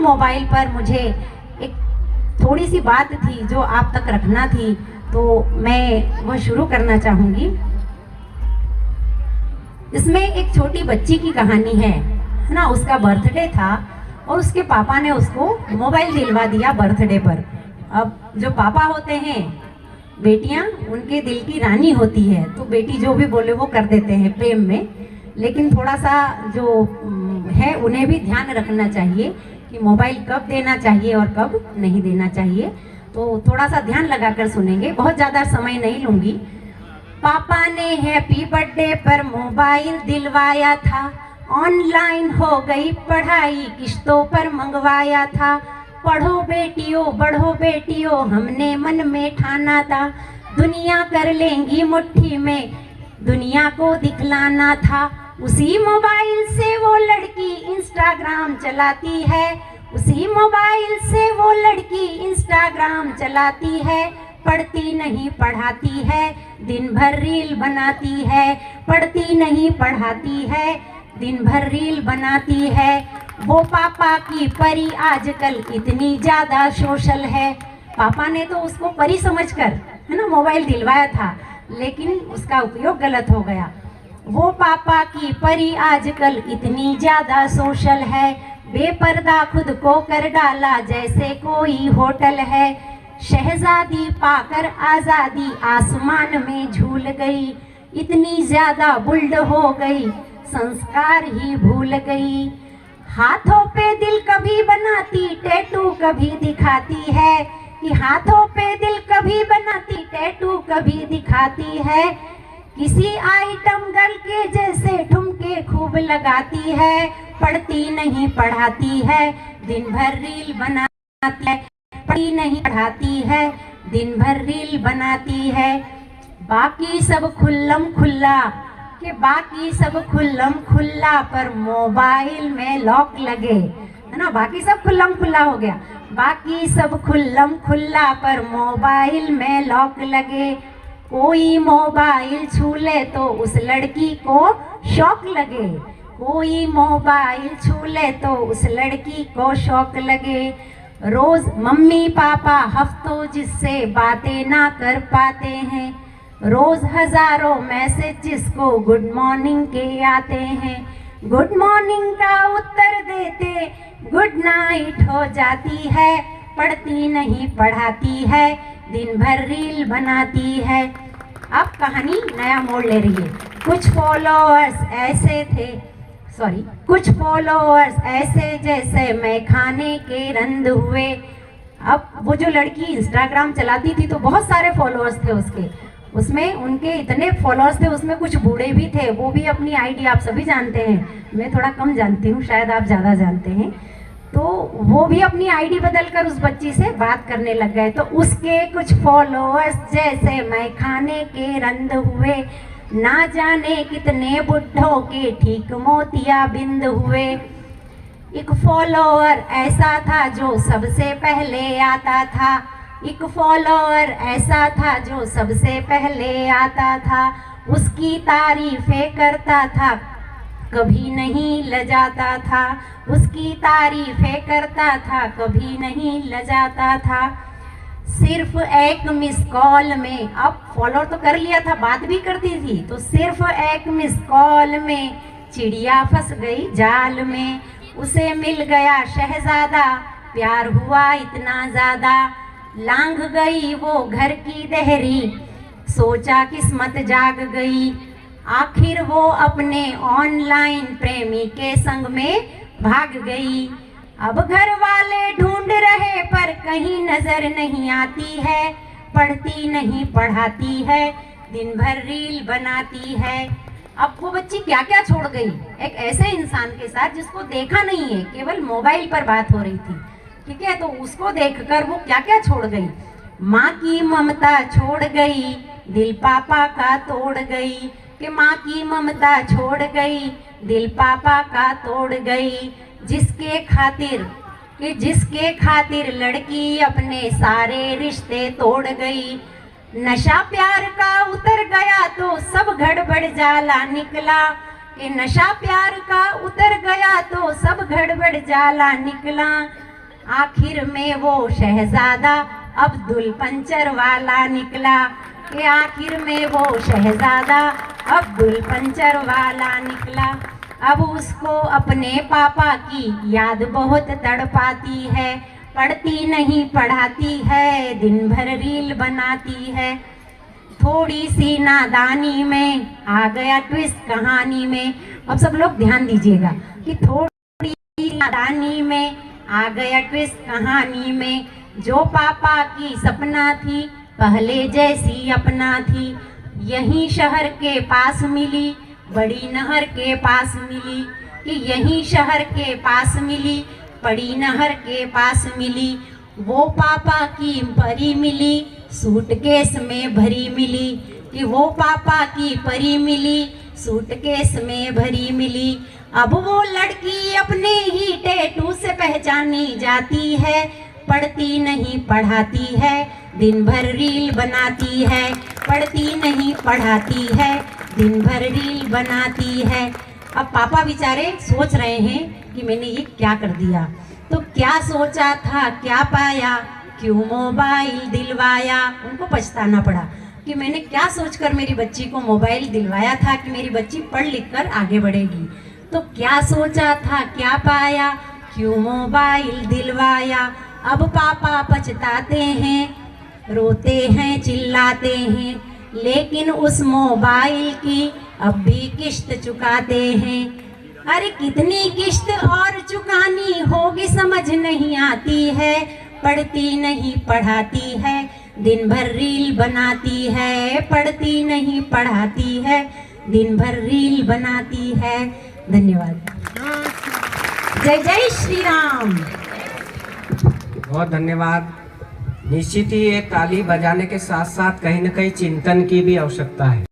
Mobile पर मुझे एक थोड़ी सी बात थी जो आप तक रखना थी, तो मैं वह शुरू करना चाहूँगी। इसमें एक छोटी बच्ची की कहानी है ना। उसका बर्थडे था और उसके पापा ने उसको मोबाइल दिलवा दिया बर्थडे पर। अब जो पापा होते हैं, बेटियां उनके दिल की रानी होती है, तो बेटी जो भी बोले वो कर देते हैं प्रेम में। लेकिन थोड़ा सा जो है उन्हें भी ध्यान रखना चाहिए कि मोबाइल कब देना चाहिए और कब नहीं देना चाहिए। तो थोड़ा सा ध्यान लगाकर सुनेंगे, बहुत ज़्यादा समय नहीं लूँगी। पापा ने हैप्पी बर्थडे पर मोबाइल दिलवाया था, ऑनलाइन हो गई पढ़ाई, किश्तों पर मंगवाया था। पढ़ो बेटियों बढ़ो बेटियों, हमने मन में ठाना था, दुनिया कर लेंगी मुट्ठी में, दुनिया को दिखलाना था। उसी मोबाइल से वो लड़की इंस्टाग्राम चलाती है, उसी मोबाइल से वो लड़की इंस्टाग्राम चलाती है। पढ़ती नहीं पढ़ाती है, दिन भर रील बनाती है, पढ़ती नहीं पढ़ाती है, दिन भर रील बनाती है। वो पापा की परी आजकल इतनी ज़्यादा सोशल है। पापा ने तो उसको परी समझकर है ना मोबाइल दिलवाया था, लेकिन उसका उपयोग गलत हो गया। वो पापा की परी आजकल इतनी ज़्यादा सोशल है, बेपर्दा खुद को कर डाला जैसे कोई होटल है। शहजादी पाकर आज़ादी आसमान में झूल गई, इतनी ज़्यादा बुल्ड हो गई संस्कार ही भूल गई। हाथों पे दिल कभी बनाती टैटू कभी दिखाती है, कि हाथों पे दिल कभी बनाती टैटू कभी दिखाती है। किसी आइटम गर्ल के जैसे ठुमके खूब लगाती है, पढ़ती नहीं पढ़ाती है, दिन भर रील बनाती है, पढ़ती नहीं पढ़ाती है, दिन भर रील बनाती है। बाकी सब खुल्लम खुल्ला, कि बाकी सब खुल्लम खुल्ला पर मोबाइल में लॉक लगे, है ना। बाकी सब खुल्लम खुल्ला हो गया, बाकी सब खुल्लम खुल्ला पर मोबाइल में लॉक लगे। कोई मोबाइल छू ले तो उस लड़की को शौक लगे, कोई मोबाइल छू ले तो उस लड़की को शौक लगे। रोज मम्मी पापा हफ्तों जिससे बातें ना कर पाते हैं, रोज हजारों मैसेज जिसको गुड मॉर्निंग के आते हैं, गुड मॉर्निंग का उत्तर देते गुड नाइट हो जाती है। पढ़ती नहीं पढ़ाती है, दिन भर रील बनाती है। अब कहानी नया मोड़ ले रही है। कुछ फॉलोअर्स ऐसे जैसे मैं खाने के रंद हुए। अब वो जो लड़की इंस्टाग्राम चलाती थी तो बहुत सारे फॉलोअर्स थे उसके, उसमें उनके इतने फॉलोअर्स थे, उसमें कुछ बूढ़े भी थे। वो भी अपनी आईडी, आप सभी जानते हैं, मैं थोड़ा कम जानती हूँ, शायद आप ज़्यादा जानते हैं। तो वो भी अपनी आईडी बदलकर उस बच्ची से बात करने लग गए। तो उसके कुछ फॉलोअर्स जैसे मैं खाने के रंद हुए, ना जाने कितने बुढ़ों के ठीक मोतिया बिंद हुए। एक फॉलोअर ऐसा था जो सबसे पहले आता था, एक फॉलोअर ऐसा था जो सबसे पहले आता था। उसकी तारीफें करता था कभी नहीं लजाता था, उसकी तारीफें करता था कभी नहीं लजाता था। सिर्फ एक मिस कॉल में, अब फॉलो तो कर लिया था, बात भी करती थी, तो सिर्फ एक मिस कॉल में चिड़िया फंस गई जाल में। उसे मिल गया शहजादा, प्यार हुआ इतना ज़्यादा, लांघ गई वो घर की देहरी, सोचा किस्मत जाग गई। आखिर वो अपने ऑनलाइन प्रेमी के संग में भाग गई। अब घर वाले ढूंढ रहे पर कहीं नजर नहीं आती है, पढ़ती नहीं पढ़ाती है, दिन भर रील बनाती है। अब वो बच्ची क्या क्या छोड़ गई एक ऐसे इंसान के साथ जिसको देखा नहीं है, केवल मोबाइल पर बात हो रही थी, ठीक है। तो उसको देखकर वो क्या क्या छोड़ गई। माँ की ममता छोड़ गई, दिल पापा का तोड़ गई, कि माँ की ममता छोड़ गई, दिल पापा का तोड़ गई। जिसके खातिर लड़की अपने सारे रिश्ते तोड़ गई। नशा प्यार का उतर गया तो सब गड़बड़ जाला निकला, कि नशा प्यार का उतर गया तो सब गड़बड़ जाला निकला। आखिर में वो शहजादा अब्दुल पंचर वाला निकला, कि आखिर में वो शहजादा अब्दुल पंचर वाला निकला। अब उसको अपने पापा की याद बहुत तड़पाती है, पढ़ती नहीं पढ़ाती है, दिन भर रील बनाती है। थोड़ी सी नादानी में आ गया ट्विस्ट कहानी में। अब सब लोग ध्यान दीजिएगा कि थोड़ी सी नादानी में आ गया ट्विस्ट कहानी में। जो पापा की सपना थी पहले जैसी अपना थी, यहीं शहर के पास मिली, बड़ी नहर के पास मिली, कि यहीं शहर के पास मिली, बड़ी नहर के पास मिली। वो पापा की परी मिली, सूटकेस में भरी मिली, कि वो पापा की परी मिली, सूटकेस में भरी मिली। अब वो लड़की अपने ही टैटू से पहचानी जाती है, पढ़ती नहीं पढ़ाती है, दिन भर रील बनाती है, पढ़ती नहीं पढ़ाती है, दिन भर रील बनाती है। अब पापा बेचारे सोच रहे हैं कि मैंने ये क्या कर दिया, तो क्या सोचा था क्या पाया, क्यों मोबाइल दिलवाया। उनको पछताना पड़ा कि मैंने क्या सोचकर मेरी बच्ची को मोबाइल दिलवाया था कि मेरी बच्ची पढ़ लिख कर आगे बढ़ेगी। तो क्या सोचा था क्या पाया, क्यों मोबाइल दिलवाया। अब पापा पछताते हैं, रोते हैं चिल्लाते हैं, लेकिन उस मोबाइल की अब भी किश्त चुकाते हैं। अरे कितनी किश्त और चुकानी होगी समझ नहीं आती है, पढ़ती नहीं पढ़ाती है, दिन भर रील बनाती है, पढ़ती नहीं पढ़ाती है, दिन भर रील बनाती है। धन्यवाद। जय जय श्री राम। बहुत धन्यवाद। निश्चित ही ये ताली बजाने के साथ साथ कहीं न कहीं चिंतन की भी आवश्यकता है।